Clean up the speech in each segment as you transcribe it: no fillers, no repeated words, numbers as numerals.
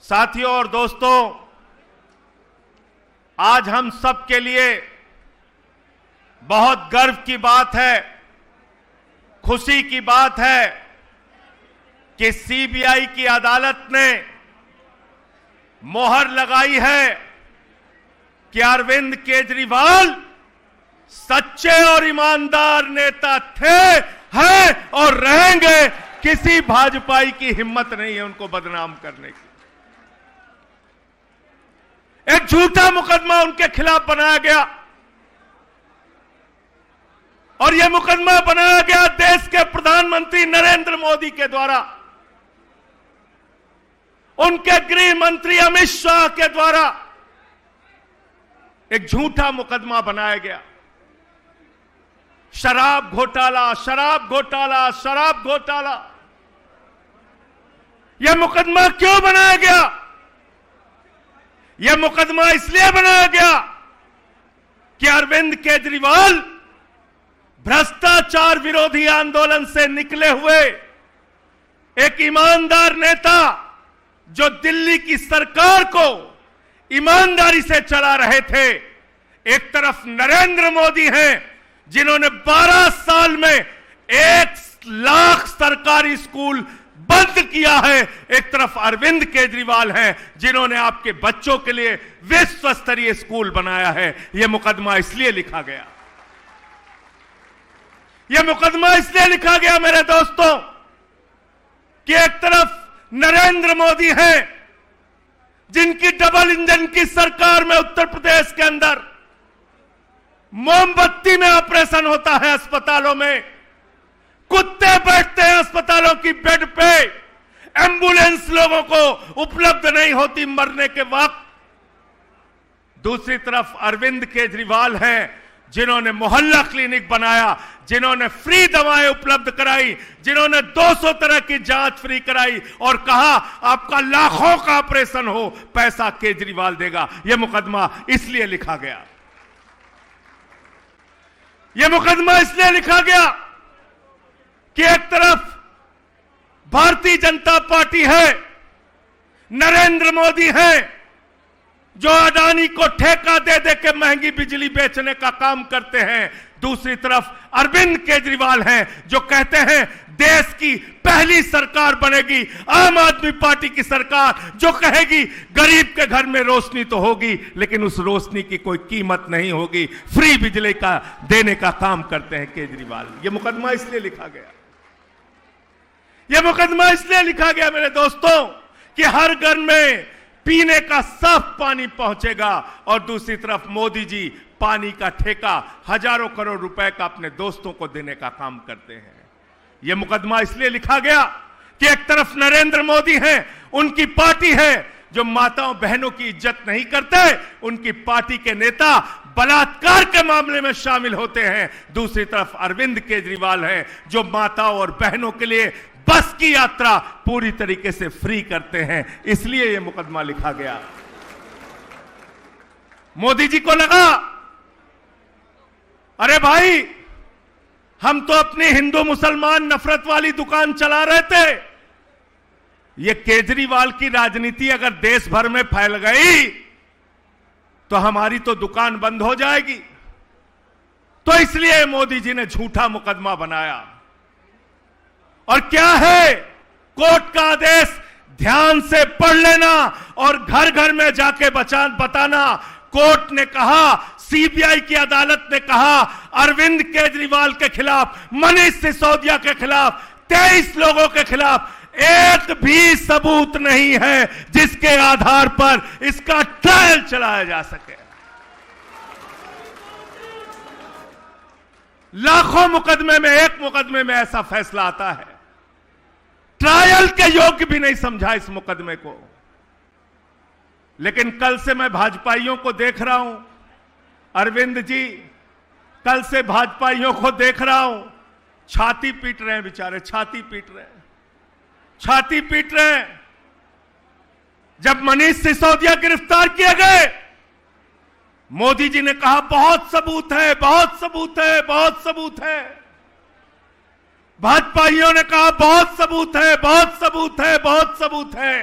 साथियों और दोस्तों, आज हम सब के लिए बहुत गर्व की बात है, खुशी की बात है कि सीबीआई की अदालत ने मोहर लगाई है कि अरविंद केजरीवाल सच्चे और ईमानदार नेता थे, हैं और रहेंगे। किसी भाजपाई की हिम्मत नहीं है उनको बदनाम करने की। एक झूठा मुकदमा उनके खिलाफ बनाया गया और यह मुकदमा बनाया गया देश के प्रधानमंत्री नरेंद्र मोदी के द्वारा, उनके गृह मंत्री अमित शाह के द्वारा एक झूठा मुकदमा बनाया गया। शराब घोटाला, शराब घोटाला, शराब घोटाला। यह मुकदमा क्यों बनाया गया? यह मुकदमा इसलिए बनाया गया कि अरविंद केजरीवाल भ्रष्टाचार विरोधी आंदोलन से निकले हुए एक ईमानदार नेता, जो दिल्ली की सरकार को ईमानदारी से चला रहे थे। एक तरफ नरेंद्र मोदी हैं, जिन्होंने 12 साल में 1 लाख सरकारी स्कूल बंद किया है। एक तरफ अरविंद केजरीवाल हैं, जिन्होंने आपके बच्चों के लिए विश्व स्तरीय स्कूल बनाया है। यह मुकदमा इसलिए लिखा गया, यह मुकदमा इसलिए लिखा गया मेरे दोस्तों, कि एक तरफ नरेंद्र मोदी हैं, जिनकी डबल इंजन की सरकार में उत्तर प्रदेश के अंदर मोमबत्ती में ऑपरेशन होता है, अस्पतालों में कुत्ते बैठते हैं, अस्पतालों की बेड पे एम्बुलेंस लोगों को उपलब्ध नहीं होती मरने के वक्त। दूसरी तरफ अरविंद केजरीवाल हैं, जिन्होंने मोहल्ला क्लिनिक बनाया, जिन्होंने फ्री दवाएं उपलब्ध कराई, जिन्होंने 200 तरह की जांच फ्री कराई और कहा आपका लाखों का ऑपरेशन हो, पैसा केजरीवाल देगा। यह मुकदमा इसलिए लिखा गया, यह मुकदमा इसलिए लिखा गया कि एक तरफ भारतीय जनता पार्टी है, नरेंद्र मोदी हैं, जो अडानी को ठेका दे दे के महंगी बिजली बेचने का काम करते हैं। दूसरी तरफ अरविंद केजरीवाल हैं, जो कहते हैं देश की पहली सरकार बनेगी आम आदमी पार्टी की सरकार, जो कहेगी गरीब के घर में रोशनी तो होगी, लेकिन उस रोशनी की कोई कीमत नहीं होगी। फ्री बिजली का देने का काम करते हैं केजरीवाल। यह मुकदमा इसलिए लिखा गया, यह मुकदमा इसलिए लिखा गया मेरे दोस्तों, कि हर घर में पीने का साफ पानी पहुंचेगा और दूसरी तरफ मोदी जी पानी का ठेका हजारों करोड़ रुपए का अपने दोस्तों को देने का काम करते हैं। यह मुकदमा इसलिए लिखा गया कि एक तरफ नरेंद्र मोदी हैं, उनकी पार्टी है जो माताओं बहनों की इज्जत नहीं करते, उनकी पार्टी के नेता बलात्कार के मामले में शामिल होते हैं। दूसरी तरफ अरविंद केजरीवाल हैं, जो माताओं और बहनों के लिए बस की यात्रा पूरी तरीके से फ्री करते हैं। इसलिए यह मुकदमा लिखा गया। मोदी जी को लगा अरे भाई, हम तो अपनी हिंदू मुसलमान नफरत वाली दुकान चला रहे थे, यह केजरीवाल की राजनीति अगर देश भर में फैल गई तो हमारी तो दुकान बंद हो जाएगी। तो इसलिए मोदी जी ने झूठा मुकदमा बनाया। और क्या है कोर्ट का आदेश, ध्यान से पढ़ लेना और घर घर में जाके बताना। कोर्ट ने कहा, सीबीआई की अदालत ने कहा, अरविंद केजरीवाल के खिलाफ, मनीष सिसोदिया के खिलाफ, 23 लोगों के खिलाफ एक भी सबूत नहीं है जिसके आधार पर इसका ट्रायल चलाया जा सके। लाखों मुकदमे में एक मुकदमे में ऐसा फैसला आता है, ट्रायल के योग्य भी नहीं समझा इस मुकदमे को। लेकिन कल से मैं भाजपाइयों को देख रहा हूं, अरविंद जी, कल से भाजपाइयों को देख रहा हूं, छाती पीट रहे हैं बेचारे, छाती पीट रहे हैं, छाती पीट रहे हैं। जब मनीष सिसोदिया गिरफ्तार किए गए, मोदी जी ने कहा बहुत सबूत है, बहुत सबूत है, बहुत सबूत है। भाजपाइयों ने कहा बहुत सबूत है, बहुत सबूत है, बहुत सबूत है।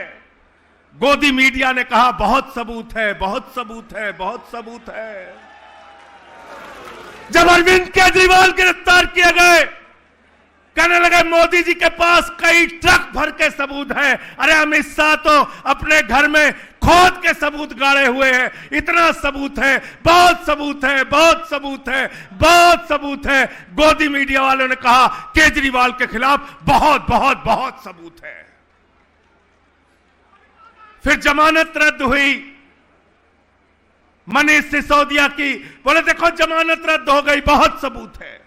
गोदी मीडिया ने कहा बहुत सबूत है, बहुत सबूत है, बहुत सबूत है। जब अरविंद केजरीवाल गिरफ्तार किए गए, कहने लगे मोदी जी के पास कई ट्रक भर के सबूत हैं। अरे अमित शाह तो अपने घर में खोद के सबूत गाड़े हुए हैं। इतना सबूत है, बहुत सबूत है, बहुत सबूत है, बहुत सबूत है। गोदी मीडिया वालों ने कहा केजरीवाल के खिलाफ बहुत बहुत बहुत सबूत है। फिर जमानत रद्द हुई मनीष सिसोदिया की, बोले देखो जमानत रद्द हो गई, बहुत सबूत है।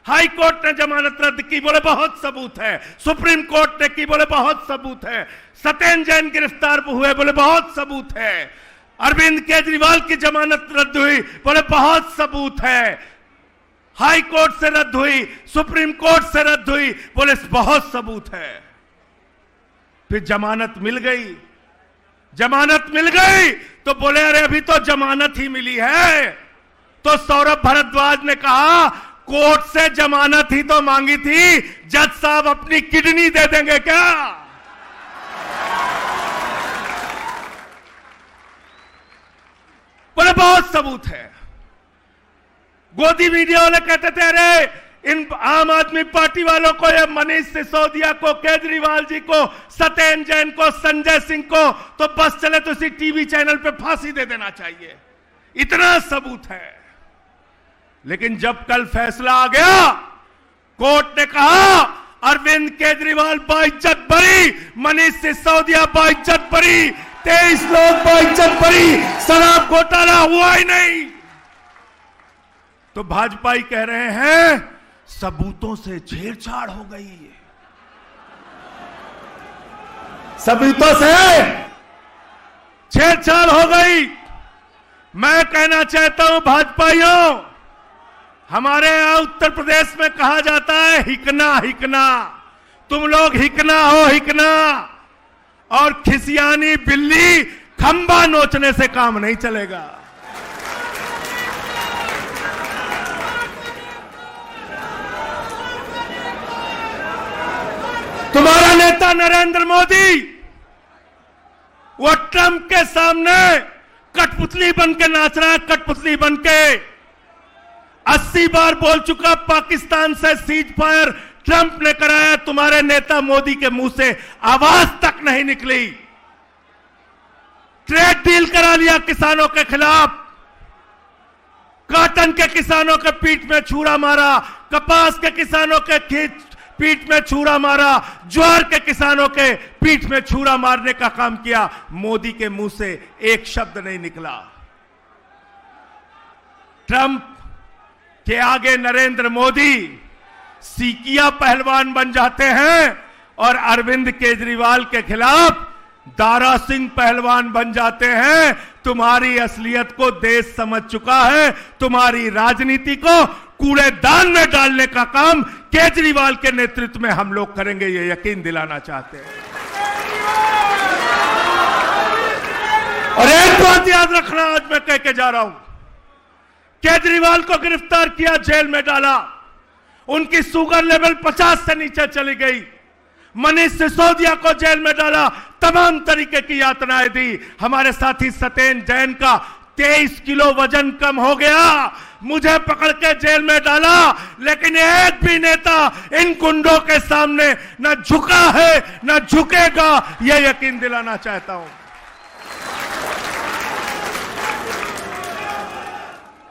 हाई कोर्ट ने जमानत रद्द की, बोले बहुत सबूत है। सुप्रीम कोर्ट ने की, बोले बहुत सबूत है। सत्येंद्र जैन गिरफ्तार हुए, बोले बहुत सबूत है। अरविंद केजरीवाल की जमानत रद्द हुई, बोले बहुत सबूत है। हाई कोर्ट से रद्द हुई, सुप्रीम कोर्ट से रद्द हुई, बोले बहुत सबूत है। फिर जमानत मिल गई, जमानत मिल गई तो बोले अरे अभी तो जमानत ही मिली है। तो सौरभ भारद्वाज ने कहा कोर्ट से जमानत ही तो मांगी थी, जज साहब अपनी किडनी दे देंगे क्या? बोले बहुत सबूत है। गोदी मीडिया वाले कहते थे अरे इन आम आदमी पार्टी वालों को, ये मनीष सिसोदिया को, केजरीवाल जी को, सत्येंद्र जैन को, संजय सिंह को तो बस चले तो इसी टीवी चैनल पे फांसी दे देना चाहिए, इतना सबूत है। लेकिन जब कल फैसला आ गया, कोर्ट ने कहा अरविंद केजरीवाल बाइज्जत बरी, मनीष सिसोदिया बाइज्जत बरी, 23 लोग बाइज्जत बरी, शराब घोटाला हुआ ही नहीं। तो भाजपाई कह रहे हैं सबूतों से छेड़छाड़ हो गई है, सबूतों से छेड़छाड़ हो गई। मैं कहना चाहता हूं भाजपाइयों, हमारे यहां उत्तर प्रदेश में कहा जाता है हिकना हिकना, तुम लोग हिकना हो हिकना, और खिसियानी बिल्ली खंबा नोचने से काम नहीं चलेगा। तुम्हारा नेता नरेंद्र मोदी वो ट्रंप के सामने कठपुतली बन के नाच रहा है, कठपुतली बन के 80 बार बोल चुका पाकिस्तान से सीज फायर ट्रंप ने कराया, तुम्हारे नेता मोदी के मुंह से आवाज तक नहीं निकली। ट्रेड डील करा लिया किसानों के खिलाफ, कॉटन के किसानों के पीठ में छुरा मारा, कपास के किसानों के पीठ में छुरा मारा, ज्वार के किसानों के पीठ में छुरा मारने का काम किया। मोदी के मुंह से एक शब्द नहीं निकला। ट्रंप के आगे नरेंद्र मोदी सीकिया पहलवान बन जाते हैं और अरविंद केजरीवाल के खिलाफ दारा सिंह पहलवान बन जाते हैं। तुम्हारी असलियत को देश समझ चुका है, तुम्हारी राजनीति को कूड़ेदान में डालने का काम केजरीवाल के नेतृत्व में हम लोग करेंगे, ये यकीन दिलाना चाहते हैं। और एक बात याद रखना, आज मैं कह के जा रहा हूं, केजरीवाल को गिरफ्तार किया, जेल में डाला, उनकी शुगर लेवल 50 से नीचे चली गई। मनीष सिसोदिया को जेल में डाला, तमाम तरीके की यातनाएं दी। हमारे साथी सत्येंद्र जैन का 23 किलो वजन कम हो गया, मुझे पकड़ के जेल में डाला, लेकिन एक भी नेता इन गुंडों के सामने न झुका है न झुकेगा, यह यकीन दिलाना चाहता हूं।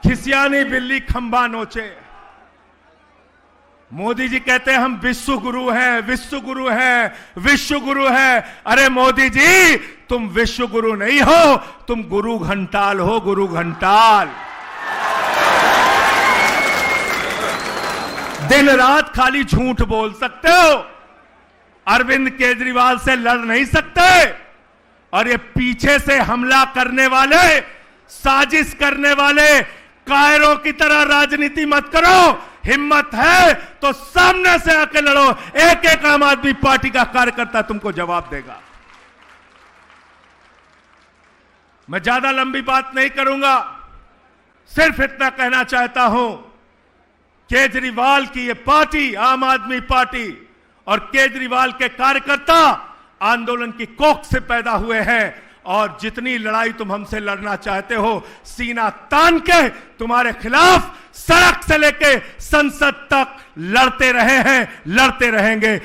खिसियानी बिल्ली खंबा नोचे। मोदी जी कहते हैं हम विश्व गुरु हैं, विश्व गुरु हैं, विश्व गुरु हैं। अरे मोदी जी, तुम विश्व गुरु नहीं हो, तुम गुरु घंटाल हो, गुरु घंटाल। दिन रात खाली झूठ बोल सकते हो, अरविंद केजरीवाल से लड़ नहीं सकते। और ये पीछे से हमला करने वाले, साजिश करने वाले कायरों की तरह राजनीति मत करो। हिम्मत है तो सामने से आके लड़ो, एक एक आम आदमी पार्टी का कार्यकर्ता तुमको जवाब देगा। मैं ज्यादा लंबी बात नहीं करूंगा, सिर्फ इतना कहना चाहता हूं, केजरीवाल की ये पार्टी, आम आदमी पार्टी और केजरीवाल के कार्यकर्ता आंदोलन की कोख से पैदा हुए हैं और जितनी लड़ाई तुम हमसे लड़ना चाहते हो, सीना तान के तुम्हारे खिलाफ सड़क से लेके संसद तक लड़ते रहे हैं, लड़ते रहेंगे।